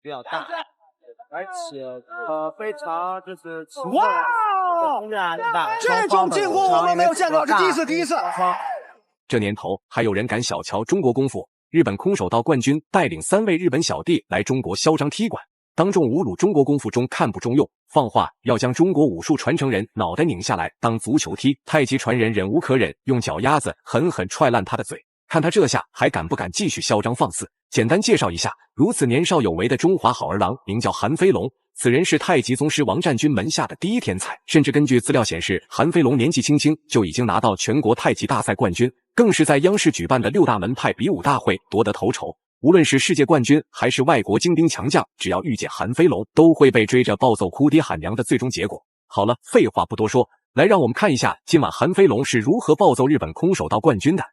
比较大，而且非常就是哇，大，这种进攻我们没有见过，是第一次。这年头还有人敢小瞧中国功夫？日本空手道冠军带领3位日本小弟来中国嚣张踢馆，当众侮辱中国功夫中看不中用，放话要将中国武术传承人脑袋拧下来当足球踢。太极传人忍无可忍，用脚丫子狠狠踹烂他的嘴。看他这下还敢不敢继续嚣张放肆？简单介绍一下，如此年少有为的中华好儿郎，名叫韩飞龙。此人是太极宗师王占军门下的第一天才，甚至根据资料显示，韩飞龙年纪轻轻就已经拿到全国太极大赛冠军，更是在央视举办的6大门派比武大会夺得头筹。无论是世界冠军还是外国精兵强将，只要遇见韩飞龙，都会被追着暴揍哭爹喊娘的最终结果。好了，废话不多说，来让我们看一下今晚韩飞龙是如何暴揍日本空手道冠军的。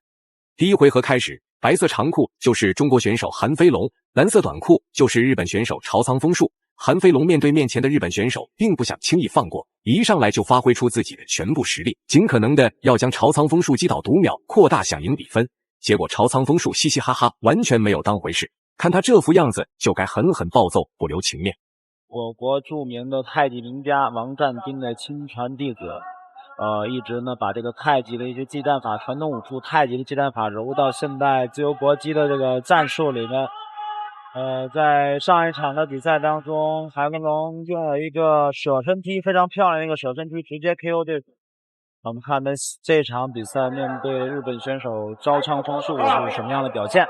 第一回合开始，白色长裤就是中国选手韩飞龙，蓝色短裤就是日本选手朝仓丰树。韩飞龙面对面前的日本选手，并不想轻易放过，一上来就发挥出自己的全部实力，尽可能的要将朝仓丰树击倒读秒，扩大想赢比分。结果朝仓丰树嘻嘻哈哈，完全没有当回事。看他这副样子，就该狠狠暴揍，不留情面。我国著名的太极名家王占兵的亲传弟子，一直呢把这个太极的一些技战法、传统武术太极的技战法揉到现代自由搏击的这个战术里面。在上一场的比赛当中，韩飞龙用了一个舍身踢，非常漂亮的一个舍身踢，直接 KO 对手。我们看这场比赛面对日本选手朝仓丰树是什么样的表现？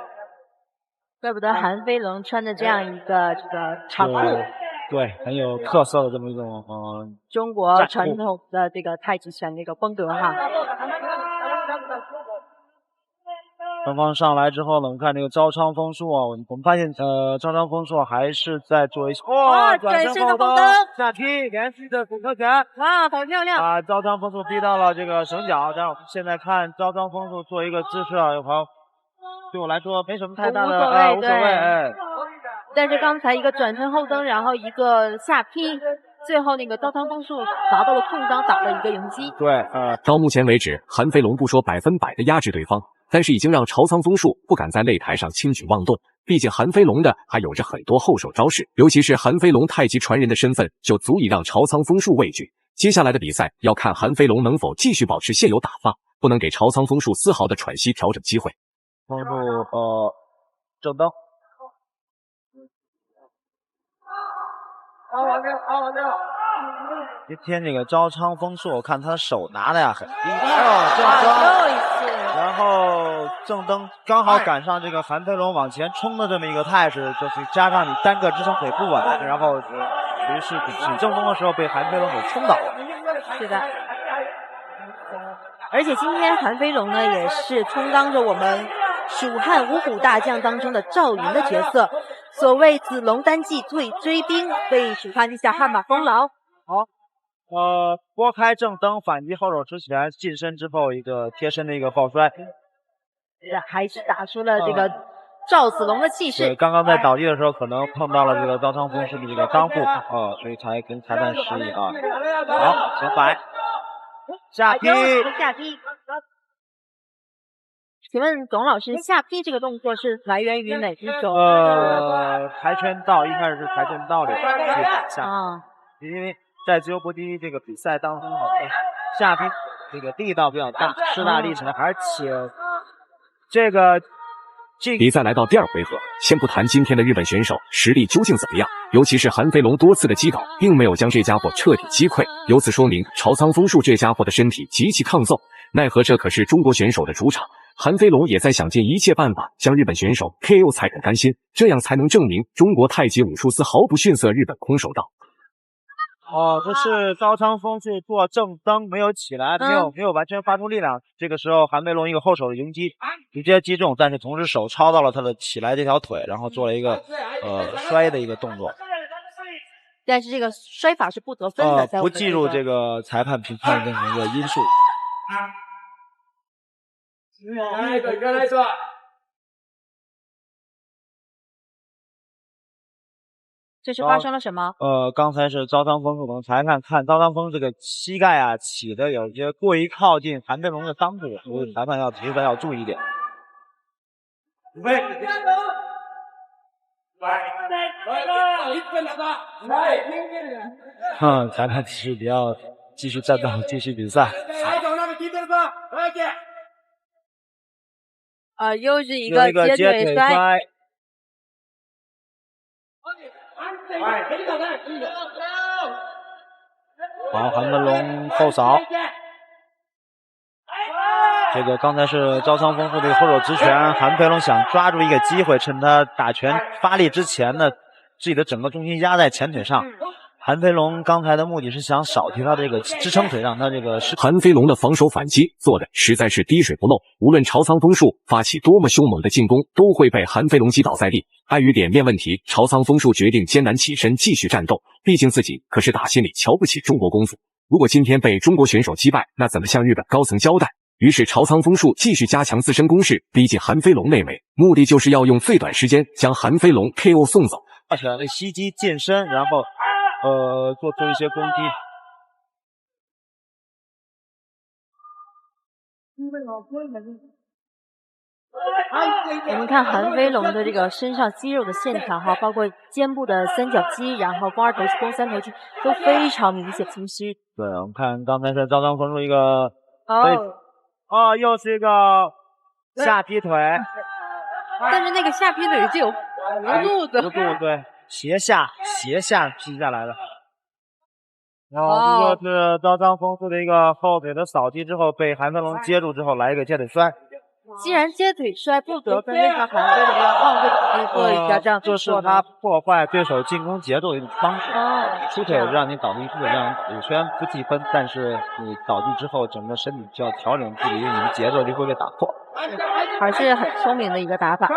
怪不得韩飞龙穿着这样一个这个长裤，对，很有特色的这么一种中国传统的这个太极拳的一个风格哈。双方上来之后呢，我们看这个朝仓丰树啊，我们发现朝仓丰树还是在做一些转身后蹬下踢，连续的组合拳，哇，好漂亮！把朝仓丰树逼到了这个绳脚，但是我们现在看朝仓丰树做一个姿势啊，有朋友对我来说没什么太大的无所谓，但是刚才一个转身后蹬，然后一个下劈，最后那个朝仓丰树达到了空当，打了一个迎击。对，到目前为止，韩飞龙不说100%的压制对方，但是已经让朝仓丰树不敢在擂台上轻举妄动。毕竟韩飞龙的还有着很多后手招式，尤其是韩飞龙太极传人的身份，就足以让朝仓丰树畏惧。接下来的比赛要看韩飞龙能否继续保持现有打法，不能给朝仓丰树丝毫的喘息调整机会。丰树正蹬。今天这个朝仓丰树，我看他手拿的呀很低，正蹬，然后正蹬刚好赶上这个韩飞龙往前冲的这么一个态势，就是加上你单个支撑腿不稳，然后于是起正蹬的时候被韩飞龙给冲倒了。是的，而且今天韩飞龙呢也是充当着我们蜀汉五虎大将当中的赵云的角色。所谓子龙单骑追兵，为蜀汉立下汗马功劳。好，拨开正蹬，反击后手直拳，近身之后一个贴身的一个抱摔，还是打出了这个赵子龙的气势。对，刚刚在倒地的时候可能碰到了这个朝仓丰树的这个裆部所以才跟裁判示意啊。好，前摆，下劈。请问董老师，下劈这个动作是来源于哪一种？跆拳道，一开始是跆拳道里的下，因为在自由搏击这个比赛当中，下劈这个力道比较大，吃大力沉，而且这个比赛来到第2回合，先不谈今天的日本选手实力究竟怎么样，尤其是韩飞龙多次的击倒，并没有将这家伙彻底击溃，由此说明朝仓丰树这家伙的身体极其抗揍。奈何这可是中国选手的主场，韩飞龙也在想尽一切办法将日本选手 KO 才肯甘心，这样才能证明中国太极武术丝毫不逊色日本空手道。这是朝仓丰树做正蹬没有起来，没有完全发出力量。这个时候韩飞龙一个后手的迎击，直接击中，但是同时手抄到了他的起来这条腿，然后做了一个摔的一个动作。但是这个摔法是不得分的，不计入这个裁判评判的一个因素。这是发生了什么？刚才是朝仓丰树，我们裁判看朝仓丰这个膝盖啊起的有些过于靠近韩飞龙的裆部，所以裁判要提出来要注意一点。裁判提示比较继续战斗，继续比赛。又是一有一个接腿摔。好，韩文龙后扫。这个刚才是招仓丰富的后手直拳，韩飞龙想抓住一个机会，趁他打拳发力之前呢，自己的整个重心压在前腿上。韩飞龙刚才的目的是想少提他这个支撑腿，让他这个韩飞龙的防守反击做的实在是滴水不漏，无论朝仓丰树发起多么凶猛的进攻，都会被韩飞龙击倒在地。碍于脸面问题，朝仓丰树决定艰难起身继续战斗，毕竟自己可是打心里瞧不起中国功夫。如果今天被中国选手击败，那怎么向日本高层交代？于是朝仓丰树继续加强自身攻势，逼近韩飞龙内围，目的就是要用最短时间将韩飞龙 KO 送走。起来的袭击近身，然后做出一些攻击。我们看韩飞龙的这个身上肌肉的线条哈，包括肩部的三角肌，然后肱二头肌、肱三头肌都非常明显清晰。对，我们看刚才是招仓丰树一个又是一个下劈腿，但是那个下劈腿是有弧度的，对，斜下劈下来的。然后这是招仓丰树的一个后腿的扫击之后，被韩飞龙接住之后来一个接腿摔。既然接腿摔不得分，为啥韩飞龙要换个体力做一下这样这是他破坏对手进攻节奏的一种方式。出腿让你倒地，出腿让你倒地，虽然不计分，但是你倒地之后，整个身体就要调整自己，你的节奏就会被打破。还是很聪明的一个打法。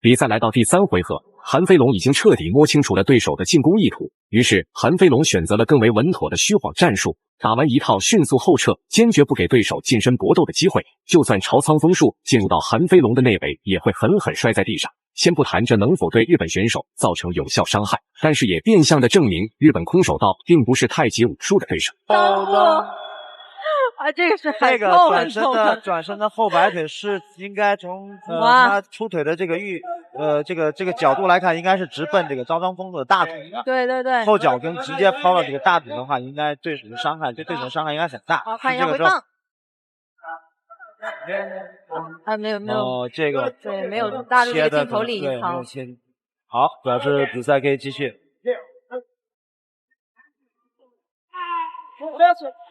比赛来到第3回合，韩飞龙已经彻底摸清楚了对手的进攻意图，于是韩飞龙选择了更为稳妥的虚晃战术，打完一套迅速后撤，坚决不给对手近身搏斗的机会。就算朝仓丰树进入到韩飞龙的内围，也会狠狠摔在地上。先不谈这能否对日本选手造成有效伤害，但是也变相的证明日本空手道并不是太极武术的对手。这个是这个转身的后摆腿是应该从他出腿的这个这个角度来看，应该是直奔这个招仓丰树的大腿的。对，后脚跟直接抛到这个大腿的话，应该对手的伤害应该很大。看一下回放。没有这个对没有大入这个镜头里。好，表示比赛可以继续。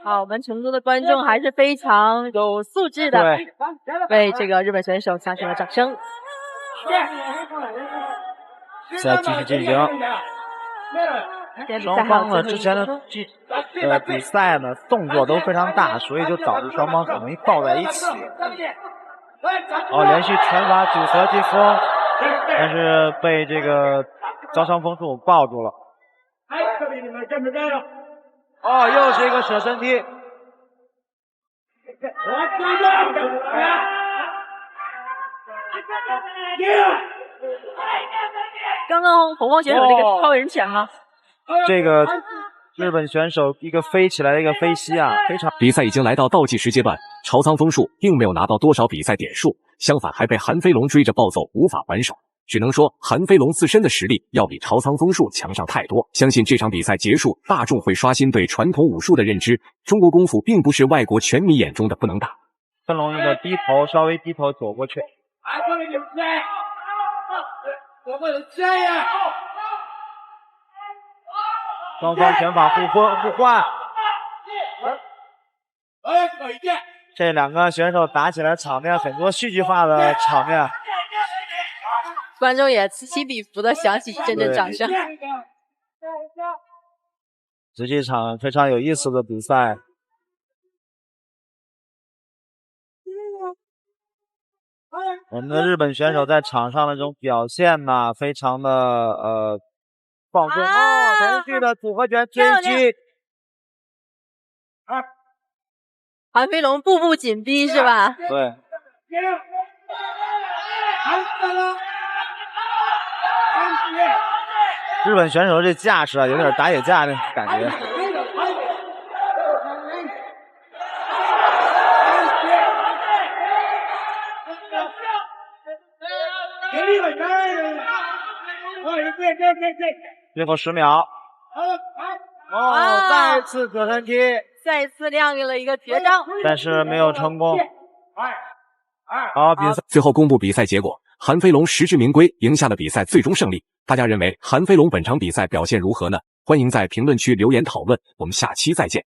好，我们成都的观众还是非常有素质的，为这个日本选手响起了掌声。现在继续进行。双方呢之前的比赛呢动作都非常大，所以就导致双方很容易抱在一起。连续拳法组合击风，但是被这个招仓丰树抱住了。又是一个舍身踢。刚刚洪荒选手这个超人拳吗？这个日本选手一个飞起来的一个飞膝啊，非常。比赛已经来到倒计时阶段，朝仓丰树并没有拿到多少比赛点数，相反还被韩飞龙追着暴揍，无法还手。只能说韩飞龙自身的实力要比朝仓丰树强上太多。相信这场比赛结束，大众会刷新对传统武术的认知，中国功夫并不是外国拳迷眼中的不能打。飞龙一个低头，稍微低头走过去。双方拳法互换。这两个选手打起来场面很多戏剧化的场面。观众也此起彼伏的响起阵阵掌声。这是一场非常有意思的比赛。我们的日本选手在场上的这种表现呢，非常的放松。连续的组合拳追击。韩飞龙步步紧逼是吧？对。日本选手这架势啊，有点打野架的感觉。最后10秒。再次葛藤踢，再次亮出了一个绝招，但是没有成功。好，比赛最后公布比赛结果，韩飞龙实至名归赢下了比赛最终胜利。大家认为韩飞龙本场比赛表现如何呢？欢迎在评论区留言讨论，我们下期再见。